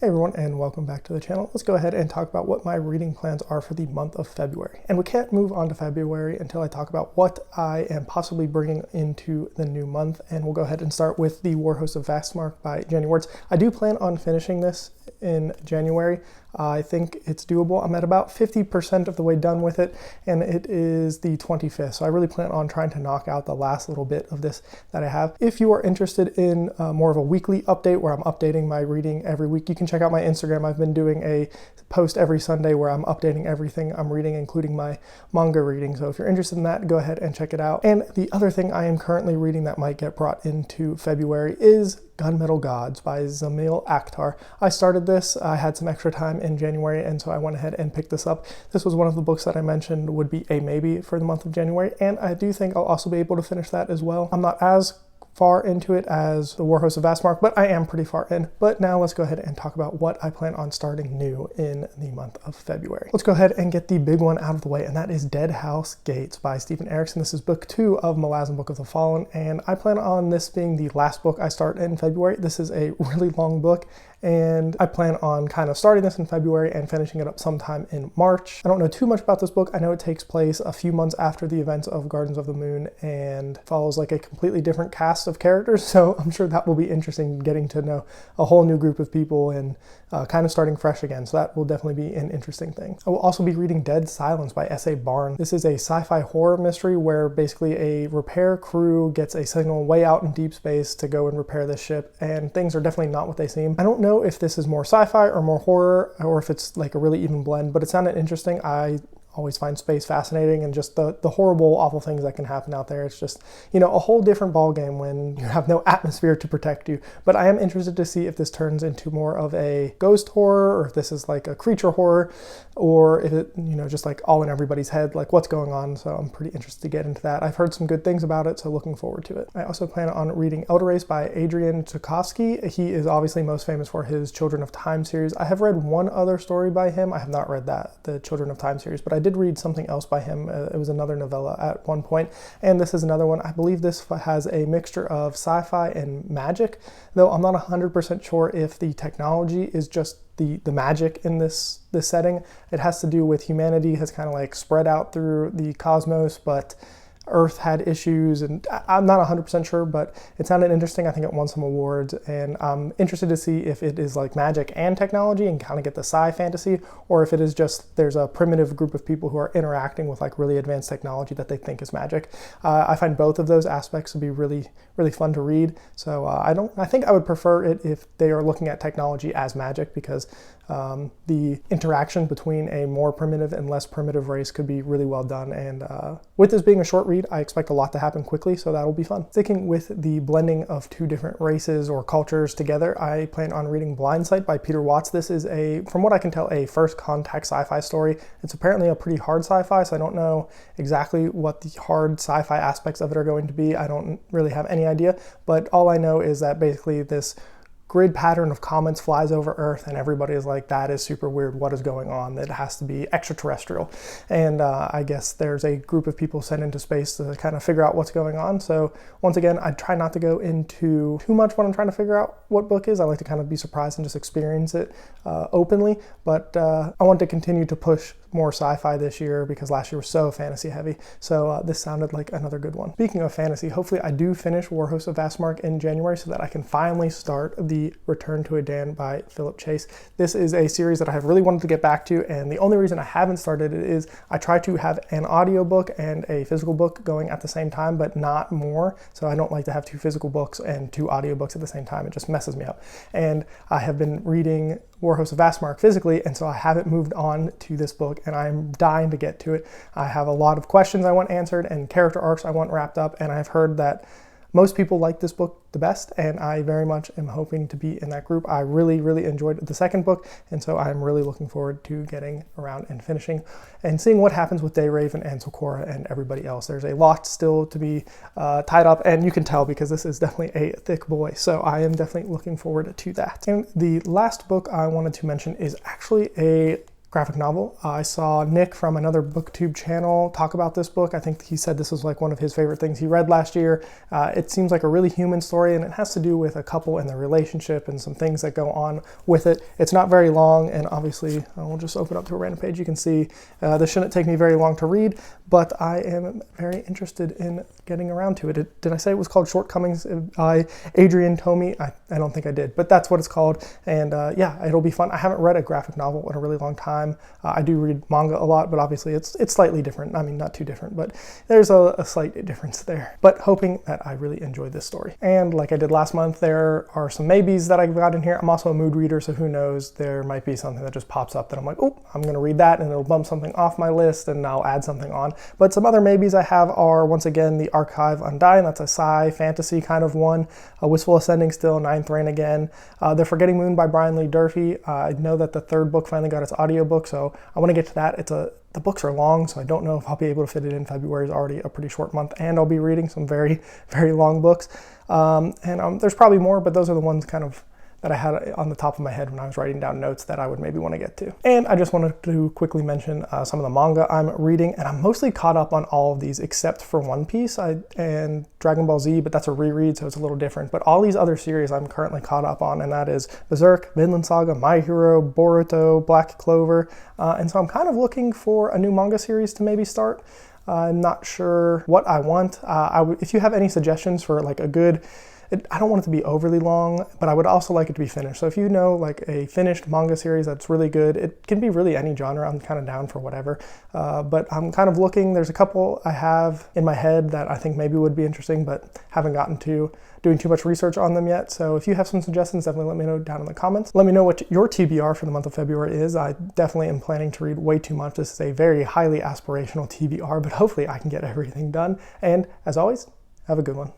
Hey everyone, and welcome back to the channel. Let's go ahead and talk about what my reading plans are for the month of February. And we can't move on to February until I talk about what I am possibly bringing into the new month. And we'll go ahead and start with the Warhost of Vastmark by Jenny Wirtz. I do plan on finishing this in January. I think it's doable. I'm at about 50% of the way done with it, and it is the 25th. So I really plan on trying to knock out the last little bit of this that I have. If you are interested in more of a weekly update where I'm updating my reading every week, you can check out my Instagram. I've been doing a post every Sunday where I'm updating everything I'm reading, including my manga reading. So if you're interested in that, go ahead and check it out. And the other thing I am currently reading that might get brought into February is Gunmetal Gods by Zamil Akhtar. I started this, I had some extra time in January, and so I went ahead and picked this up. This was one of the books that I mentioned would be a maybe for the month of January, and I do think I'll also be able to finish that as well. I'm not as far into it as the Warhost of Vastmark, but I am pretty far in. But now let's go ahead and talk about what I plan on starting new in the month of February. Let's go ahead and get the big one out of the way, and that is Dead House Gates by Stephen Erickson. This is book 2 of Malazan Book of the Fallen, and I plan on this being the last book I start in February. This is a really long book, and I plan on kind of starting this in February and finishing it up sometime in March. I don't know too much about this book. I know it takes place a few months after the events of Gardens of the Moon and follows like a completely different cast of characters, so I'm sure that will be interesting, getting to know a whole new group of people and kind of starting fresh again, so that will definitely be an interesting thing. I will also be reading Dead Silence by S.A. Barnes. This is a sci-fi horror mystery where basically a repair crew gets a signal way out in deep space to go and repair this ship, and things are definitely not what they seem. I don't know if this is more sci-fi or more horror, or if it's like a really even blend, but it sounded interesting. I always find space fascinating, and just the horrible, awful things that can happen out there. It's just, you know, a whole different ball game when you have no atmosphere to protect you. But I am interested to see if this turns into more of a ghost horror, or if this is like a creature horror, or if it, you know, just like all in everybody's head, like what's going on. So I'm pretty interested to get into that. I've heard some good things about it, so looking forward to it. I also plan on reading Elder Race by Adrian Tchaikovsky. He is obviously most famous for his Children of Time series. I have read one other story by him. I have not read that, the Children of Time series, but I did read something else by him. It was another novella at one point, and this is another one. I believe this has a mixture of sci-fi and magic, though I'm not 100% sure if the technology is just the magic in this setting. It has to do with humanity has kind of like spread out through the cosmos, but Earth had issues, and I'm not 100% sure, but it sounded interesting. I think it won some awards, and I'm interested to see if it is like magic and technology and kind of get the sci fantasy, or if it is just there's a primitive group of people who are interacting with like really advanced technology that they think is magic. I find both of those aspects to be really fun to read. So I think I would prefer it if they are looking at technology as magic, because the interaction between a more primitive and less primitive race could be really well done. And with this being a short read, I expect a lot to happen quickly, so that'll be fun. Sticking with the blending of two different races or cultures together, I plan on reading Blindsight by Peter Watts. This is from what I can tell, a first contact sci-fi story. It's apparently a pretty hard sci-fi, so I don't know exactly what the hard sci-fi aspects of it are going to be. I don't really have any idea, but all I know is that basically this grid pattern of comets flies over Earth, and everybody is like, that is super weird, what is going on? It has to be extraterrestrial. And I guess there's a group of people sent into space to kind of figure out what's going on. So once again, I try not to go into too much when I'm trying to figure out what book is. I like to kind of be surprised and just experience it openly, but I want to continue to push more sci-fi this year because last year was so fantasy heavy. So this sounded like another good one. Speaking of fantasy, hopefully I do finish Warhost of Vastmark in January so that I can finally start the Return to Adan by Philip Chase. This is a series that I have really wanted to get back to, and the only reason I haven't started it is I try to have an audiobook and a physical book going at the same time, but not more. So I don't like to have 2 physical books and 2 audiobooks at the same time. It just messes me up. And I have been reading Warhost of Vastmark physically, and so I haven't moved on to this book, and I'm dying to get to it. I have a lot of questions I want answered and character arcs I want wrapped up, and I've heard that most people like this book the best, and I very much am hoping to be in that group. I really enjoyed the second book, and so I'm really looking forward to getting around and finishing and seeing what happens with Dayraven and Socorra and everybody else. There's a lot still to be tied up, and you can tell because this is definitely a thick boy, so I am definitely looking forward to that. And the last book I wanted to mention is actually a graphic novel. I saw Nick from another booktube channel talk about this book. I think he said this was like one of his favorite things he read last year. It seems like a really human story, and it has to do with a couple and their relationship and some things that go on with it. It's not very long, and obviously we'll just open up to a random page. You can see this shouldn't take me very long to read, but I am very interested in getting around to it. Did I say it was called Shortcomings by Adrian Tomei? I don't think I did, but that's what it's called, and yeah, it'll be fun. I haven't read a graphic novel in a really long time. I do read manga a lot, but obviously it's slightly different. I mean, not too different, but there's a slight difference there. But hoping that I really enjoy this story. And like I did last month, there are some maybes that I got in here. I'm also a mood reader, so who knows, there might be something that just pops up that I'm like, oh, I'm gonna read that, and it'll bump something off my list and I'll add something on. But some other maybes I have are, once again, the Archive Undying. That's a sci fantasy kind of one. Wistful Ascending still, Ninth Reign again. The Forgetting Moon by Brian Lee Durfee. I know that the third book finally got its audiobook, so I want to get to that. The books are long, so I don't know if I'll be able to fit it in. February is already a pretty short month, and I'll be reading some very, very long books. There's probably more, but those are the ones kind of that I had on the top of my head when I was writing down notes that I would maybe want to get to. And I just wanted to quickly mention some of the manga I'm reading, and I'm mostly caught up on all of these except for One Piece and Dragon Ball Z, but that's a reread, so it's a little different. But all these other series I'm currently caught up on, and that is Berserk, Vinland Saga, My Hero, Boruto, Black Clover, and so I'm kind of looking for a new manga series to maybe start. I'm not sure what I want. If you have any suggestions for like a good, I don't want it to be overly long, but I would also like it to be finished. So if you know like a finished manga series that's really good, it can be really any genre. I'm kind of down for whatever. But I'm kind of looking, there's a couple I have in my head that I think maybe would be interesting, but haven't gotten to doing too much research on them yet. So if you have some suggestions, definitely let me know down in the comments. Let me know what your TBR for the month of February is. I definitely am planning to read way too much. This is a very highly aspirational TBR, but hopefully I can get everything done. And as always, have a good one.